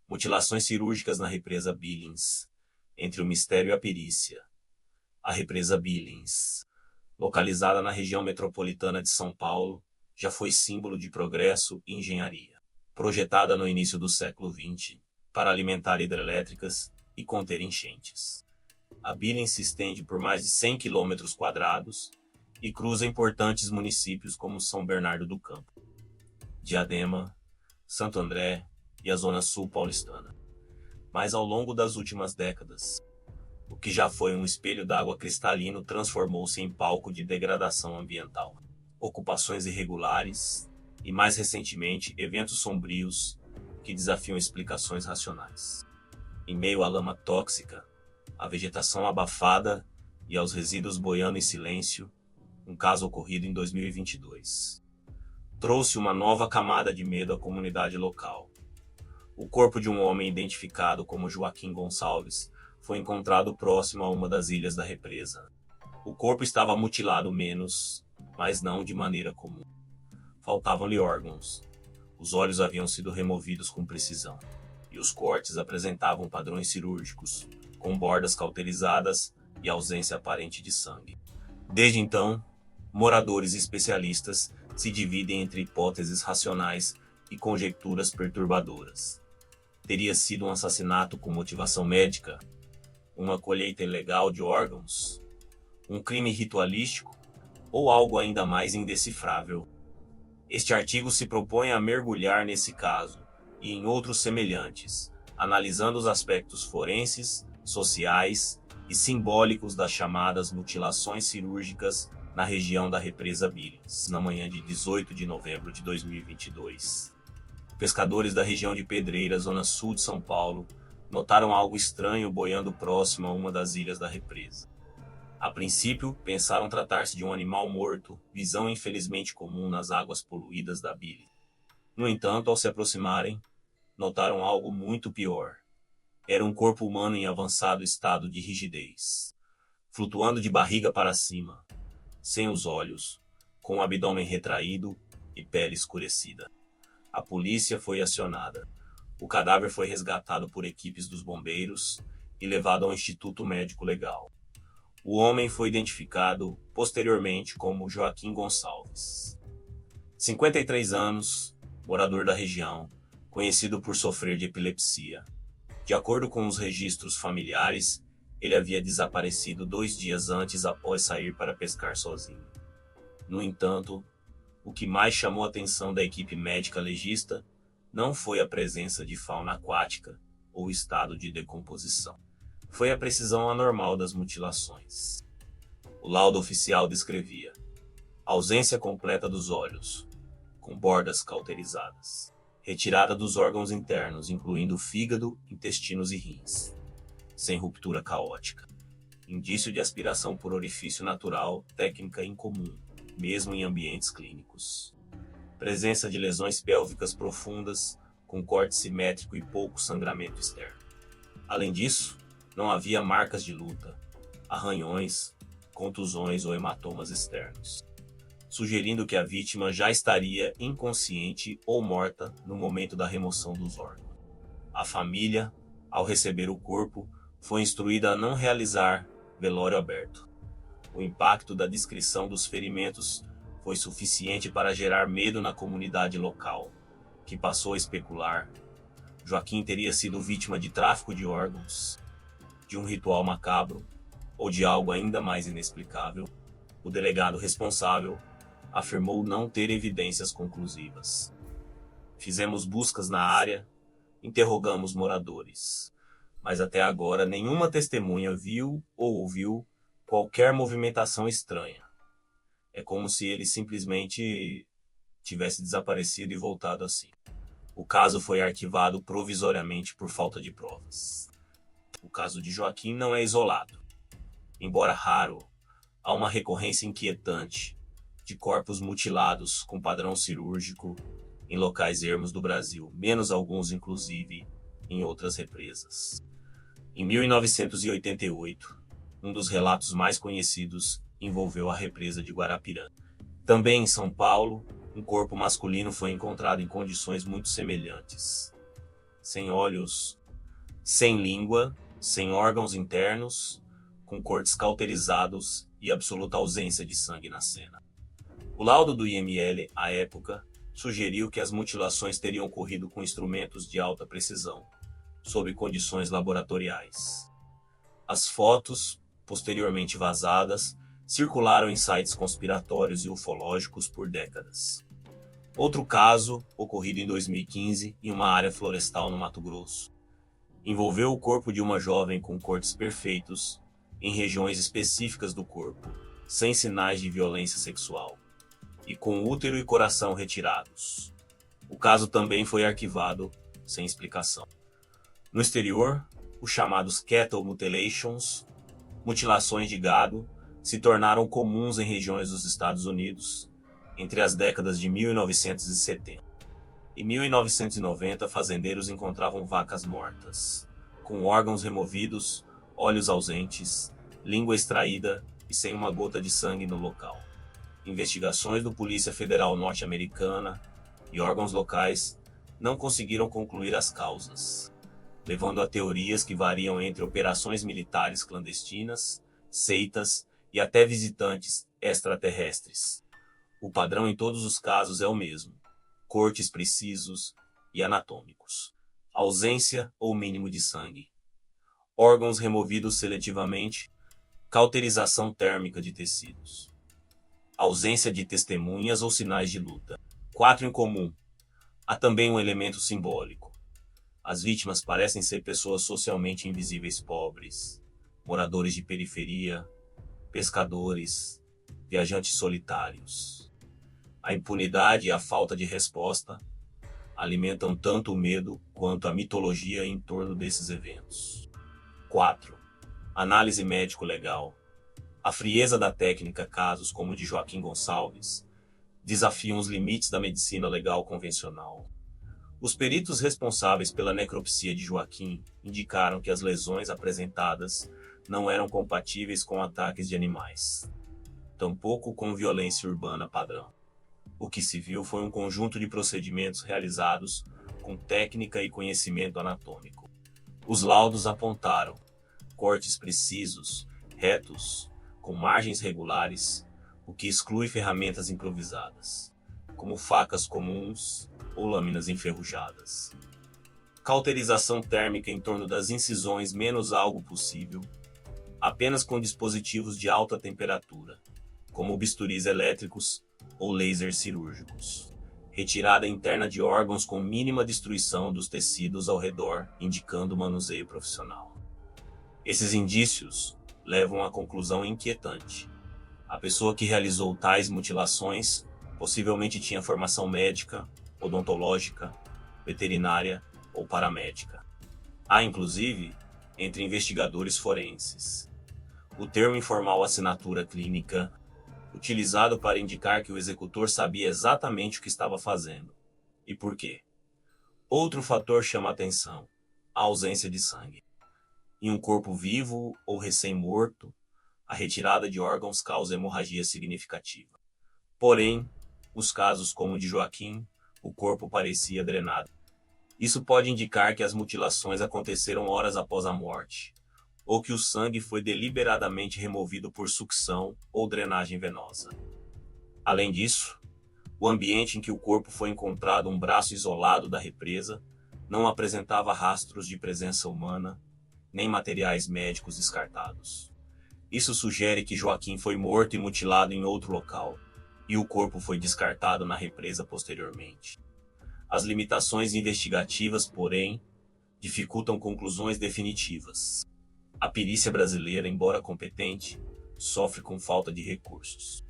Mutilações cirúrgicas na represa Billings. Entre o mistério e a perícia. A represa Billings, localizada na região metropolitana de São Paulo, já foi símbolo de progresso e engenharia. Projetada no início do século XX para alimentar hidrelétricas e conter enchentes. A Billings se estende por mais de 100 km² e cruza importantes municípios como São Bernardo do Campo, Diadema, Santo André e a Zona Sul paulistana. Mas ao longo das últimas décadas, o que já foi um espelho d'água cristalino transformou-se em palco de degradação ambiental. Ocupações irregulares e, mais recentemente, eventos sombrios que desafiam explicações racionais. Em meio à lama tóxica, à vegetação abafada e aos resíduos boiando em silêncio, um caso ocorrido em 2022 trouxe uma nova camada de medo à comunidade local. O corpo de um homem identificado como Joaquim Gonçalves foi encontrado próximo a uma das ilhas da represa. O corpo estava mutilado menos, mas não de maneira comum. Faltavam-lhe órgãos. Os olhos haviam sido removidos com precisão, e os cortes apresentavam padrões cirúrgicos, com bordas cauterizadas e ausência aparente de sangue. Desde então, moradores e especialistas se dividem entre hipóteses racionais e conjecturas perturbadoras. Teria sido um assassinato com motivação médica? Uma colheita ilegal de órgãos? Um crime ritualístico? Ou algo ainda mais indecifrável? Este artigo se propõe a mergulhar nesse caso e em outros semelhantes, analisando os aspectos forenses, sociais e simbólicos das chamadas mutilações cirúrgicas na região da represa Billings, na manhã de 18 de novembro de 2022. Pescadores da região de Pedreira, zona sul de São Paulo, notaram algo estranho boiando próximo a uma das ilhas da represa. A princípio, pensaram tratar-se de um animal morto, visão infelizmente comum nas águas poluídas da Billings. No entanto, ao se aproximarem, notaram algo muito pior. Era um corpo humano em avançado estado de rigidez, flutuando de barriga para cima, sem os olhos, com o abdômen retraído e pele escurecida. A polícia foi acionada. O cadáver foi resgatado por equipes dos bombeiros e levado ao Instituto Médico Legal. O homem foi identificado posteriormente como Joaquim Gonçalves. 53 anos, morador da região, conhecido por sofrer de epilepsia. De acordo com os registros familiares, ele havia desaparecido 2 dias antes após sair para pescar sozinho. No entanto, o que mais chamou a atenção da equipe médica legista não foi a presença de fauna aquática ou estado de decomposição. Foi a precisão anormal das mutilações. O laudo oficial descrevia ausência completa dos olhos, com bordas cauterizadas, retirada dos órgãos internos, incluindo fígado, intestinos e rins, sem ruptura caótica, indício de aspiração por orifício natural, técnica incomum, mesmo em ambientes clínicos. Presença de lesões pélvicas profundas, com corte simétrico e pouco sangramento externo. Além disso, não havia marcas de luta, arranhões, contusões ou hematomas externos, sugerindo que a vítima já estaria inconsciente ou morta no momento da remoção dos órgãos. A família, ao receber o corpo, foi instruída a não realizar velório aberto. O impacto da descrição dos ferimentos foi suficiente para gerar medo na comunidade local, que passou a especular: Joaquim teria sido vítima de tráfico de órgãos, de um ritual macabro ou de algo ainda mais inexplicável. O delegado responsável afirmou não ter evidências conclusivas. Fizemos buscas na área, interrogamos moradores, mas até agora nenhuma testemunha viu ou ouviu qualquer movimentação estranha. É como se ele simplesmente tivesse desaparecido e voltado assim. O caso foi arquivado provisoriamente por falta de provas. O caso de Joaquim não é isolado. Embora raro, há uma recorrência inquietante de corpos mutilados com padrão cirúrgico em locais ermos do Brasil, menos alguns inclusive em outras represas. Em 1988, um dos relatos mais conhecidos envolveu a represa de Guarapiranga. Também em São Paulo, um corpo masculino foi encontrado em condições muito semelhantes, sem olhos, sem língua, sem órgãos internos, com cortes cauterizados e absoluta ausência de sangue na cena. O laudo do IML, à época, sugeriu que as mutilações teriam ocorrido com instrumentos de alta precisão, sob condições laboratoriais. As fotos, posteriormente vazadas, circularam em sites conspiratórios e ufológicos por décadas. Outro caso, ocorrido em 2015 em uma área florestal no Mato Grosso, envolveu o corpo de uma jovem com cortes perfeitos em regiões específicas do corpo, sem sinais de violência sexual, e com útero e coração retirados. O caso também foi arquivado sem explicação. No exterior, os chamados cattle mutilations, mutilações de gado, se tornaram comuns em regiões dos Estados Unidos entre as décadas de 1970. Em 1990, fazendeiros encontravam vacas mortas, com órgãos removidos, olhos ausentes, língua extraída e sem uma gota de sangue no local. Investigações do Polícia Federal norte-americana e órgãos locais não conseguiram concluir as causas, levando a teorias que variam entre operações militares clandestinas, seitas e até visitantes extraterrestres. O padrão em todos os casos é o mesmo: cortes precisos e anatômicos, ausência ou mínimo de sangue, órgãos removidos seletivamente, cauterização térmica de tecidos, ausência de testemunhas ou sinais de luta. 4 em comum. Há também um elemento simbólico. As vítimas parecem ser pessoas socialmente invisíveis pobres, moradores de periferia, pescadores, viajantes solitários. A impunidade e a falta de resposta alimentam tanto o medo quanto a mitologia em torno desses eventos. 4. Análise médico-legal. A frieza da técnica, casos como o de Joaquim Gonçalves, desafiam os limites da medicina legal convencional. Os peritos responsáveis pela necropsia de Joaquim indicaram que as lesões apresentadas não eram compatíveis com ataques de animais, tampouco com violência urbana padrão. O que se viu foi um conjunto de procedimentos realizados com técnica e conhecimento anatômico. Os laudos apontaram cortes precisos, retos, com margens regulares, o que exclui ferramentas improvisadas, como facas comuns ou lâminas enferrujadas. Cauterização térmica em torno das incisões menos algo possível, apenas com dispositivos de alta temperatura, como bisturis elétricos ou lasers cirúrgicos. Retirada interna de órgãos com mínima destruição dos tecidos ao redor, indicando manuseio profissional. Esses indícios levam à conclusão inquietante. A pessoa que realizou tais mutilações possivelmente tinha formação médica, odontológica, veterinária ou paramédica. Há, inclusive, entre investigadores forenses, o termo informal assinatura clínica, utilizado para indicar que o executor sabia exatamente o que estava fazendo. E por quê? Outro fator chama a atenção: a ausência de sangue. Em um corpo vivo ou recém-morto, a retirada de órgãos causa hemorragia significativa. Porém, nos casos como o de Joaquim, o corpo parecia drenado. Isso pode indicar que as mutilações aconteceram horas após a morte, ou que o sangue foi deliberadamente removido por sucção ou drenagem venosa. Além disso, o ambiente em que o corpo foi encontrado, um braço isolado da represa, não apresentava rastros de presença humana, nem materiais médicos descartados. Isso sugere que Joaquim foi morto e mutilado em outro local, e o corpo foi descartado na represa posteriormente. As limitações investigativas, porém, dificultam conclusões definitivas. A perícia brasileira, embora competente, sofre com falta de recursos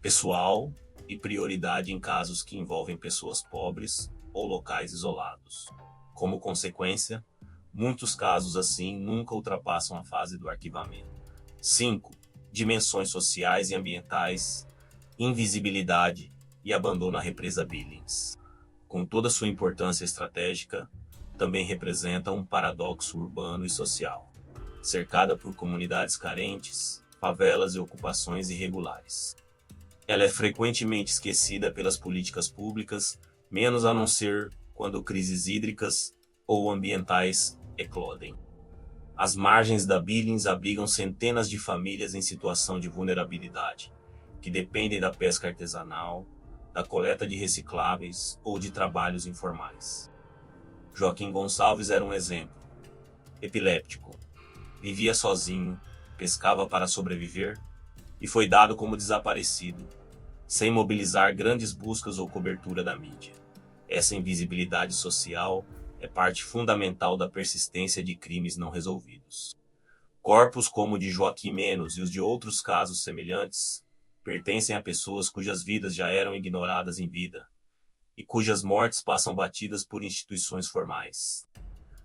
pessoal e prioridade em casos que envolvem pessoas pobres ou locais isolados. Como consequência, muitos casos assim nunca ultrapassam a fase do arquivamento. 5. Dimensões sociais e ambientais, invisibilidade e abandono à represa Billings. Com toda sua importância estratégica, também representa um paradoxo urbano e social, cercada por comunidades carentes, favelas e ocupações irregulares. Ela é frequentemente esquecida pelas políticas públicas, menos a não ser quando crises hídricas, ou ambientais eclodem. As margens da Billings abrigam centenas de famílias em situação de vulnerabilidade, que dependem da pesca artesanal, da coleta de recicláveis ou de trabalhos informais. Joaquim Gonçalves era um exemplo. Epiléptico, vivia sozinho, pescava para sobreviver e foi dado como desaparecido, sem mobilizar grandes buscas ou cobertura da mídia. Essa invisibilidade social é parte fundamental da persistência de crimes não resolvidos. Corpos como o de Joaquim Menos e os de outros casos semelhantes pertencem a pessoas cujas vidas já eram ignoradas em vida e cujas mortes passam batidas por instituições formais.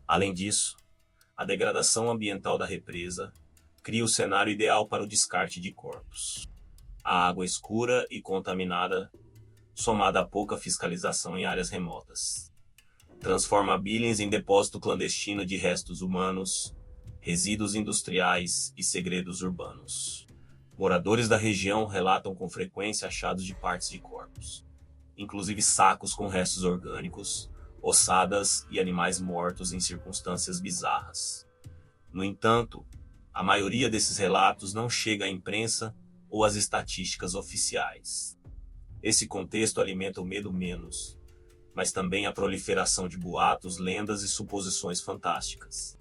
Além disso, a degradação ambiental da represa cria o cenário ideal para o descarte de corpos. A água escura e contaminada, somada à pouca fiscalização em áreas remotas, transforma Billings em depósito clandestino de restos humanos, resíduos industriais e segredos urbanos. Moradores da região relatam com frequência achados de partes de corpos, inclusive sacos com restos orgânicos, ossadas e animais mortos em circunstâncias bizarras. No entanto, a maioria desses relatos não chega à imprensa ou às estatísticas oficiais. Esse contexto alimenta o medo menos, mas também a proliferação de boatos, lendas e suposições fantásticas.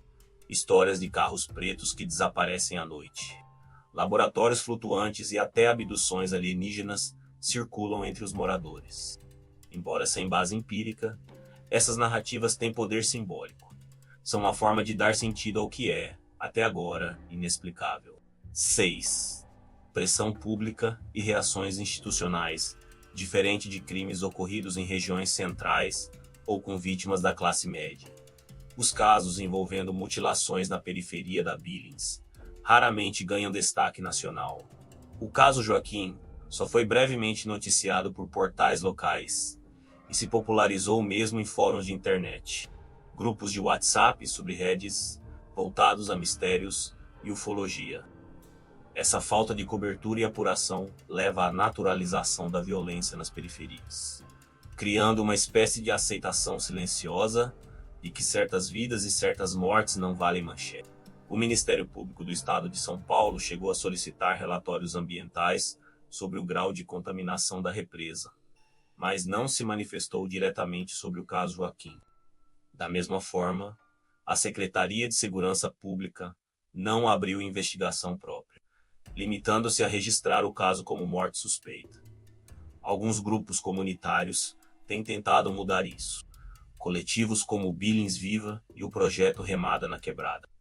Histórias de carros pretos que desaparecem à noite. Laboratórios flutuantes e até abduções alienígenas circulam entre os moradores. Embora sem base empírica, essas narrativas têm poder simbólico. São uma forma de dar sentido ao que é, até agora, inexplicável. 6. Pressão pública e reações institucionais, diferente de crimes ocorridos em regiões centrais ou com vítimas da classe média. Os casos envolvendo mutilações na periferia da Billings raramente ganham destaque nacional. O caso Joaquim só foi brevemente noticiado por portais locais e se popularizou mesmo em fóruns de internet, grupos de WhatsApp sobre redes voltados a mistérios e ufologia. Essa falta de cobertura e apuração leva à naturalização da violência nas periferias, criando uma espécie de aceitação silenciosa de que certas vidas e certas mortes não valem manchete. O Ministério Público do Estado de São Paulo chegou a solicitar relatórios ambientais sobre o grau de contaminação da represa, mas não se manifestou diretamente sobre o caso Joaquim. Da mesma forma, a Secretaria de Segurança Pública não abriu investigação própria, limitando-se a registrar o caso como morte suspeita. Alguns grupos comunitários têm tentado mudar isso. Coletivos como o Billings Viva e o Projeto Remada na Quebrada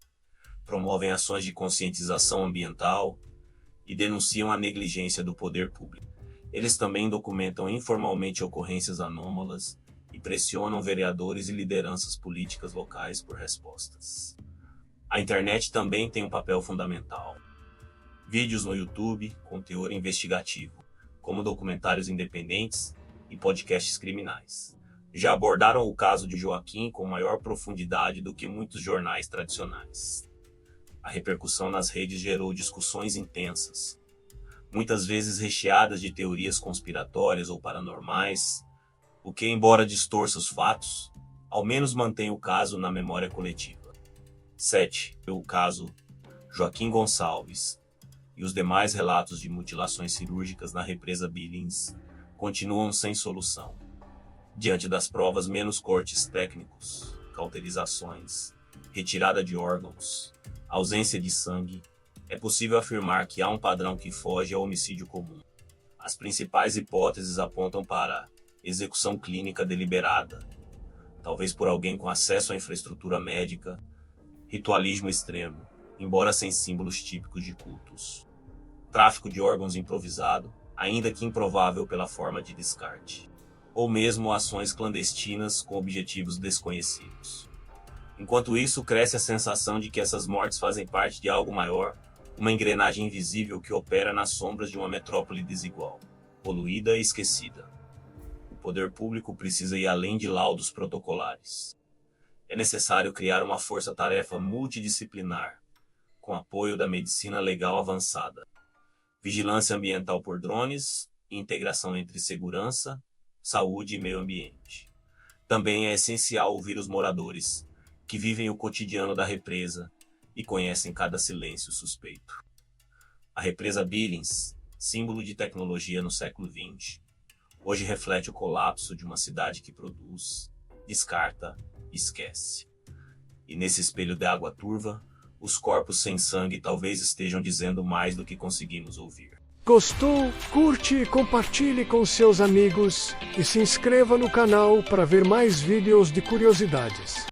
promovem ações de conscientização ambiental e denunciam a negligência do poder público. Eles também documentam informalmente ocorrências anômalas e pressionam vereadores e lideranças políticas locais por respostas. A internet também tem um papel fundamental. Vídeos no YouTube com teor investigativo, como documentários independentes e podcasts criminais, já abordaram o caso de Joaquim com maior profundidade do que muitos jornais tradicionais. A repercussão nas redes gerou discussões intensas, muitas vezes recheadas de teorias conspiratórias ou paranormais, o que, embora distorça os fatos, ao menos mantém o caso na memória coletiva. 7. O caso Joaquim Gonçalves e os demais relatos de mutilações cirúrgicas na represa Billings continuam sem solução. Diante das provas menos cortes técnicos, cauterizações, retirada de órgãos, ausência de sangue, é possível afirmar que há um padrão que foge ao homicídio comum. As principais hipóteses apontam para execução clínica deliberada, talvez por alguém com acesso à infraestrutura médica, ritualismo extremo, embora sem símbolos típicos de cultos, tráfico de órgãos improvisado, ainda que improvável pela forma de descarte, ou mesmo ações clandestinas com objetivos desconhecidos. Enquanto isso, cresce a sensação de que essas mortes fazem parte de algo maior, uma engrenagem invisível que opera nas sombras de uma metrópole desigual, poluída e esquecida. O poder público precisa ir além de laudos protocolares. É necessário criar uma força-tarefa multidisciplinar, com apoio da medicina legal avançada, vigilância ambiental por drones e integração entre segurança, saúde e meio ambiente. Também é essencial ouvir os moradores, que vivem o cotidiano da represa e conhecem cada silêncio suspeito. A represa Billings, símbolo de tecnologia no século XX, hoje reflete o colapso de uma cidade que produz, descarta e esquece. E nesse espelho de água turva, os corpos sem sangue talvez estejam dizendo mais do que conseguimos ouvir. Gostou? Curte e compartilhe com seus amigos e se inscreva no canal para ver mais vídeos de curiosidades.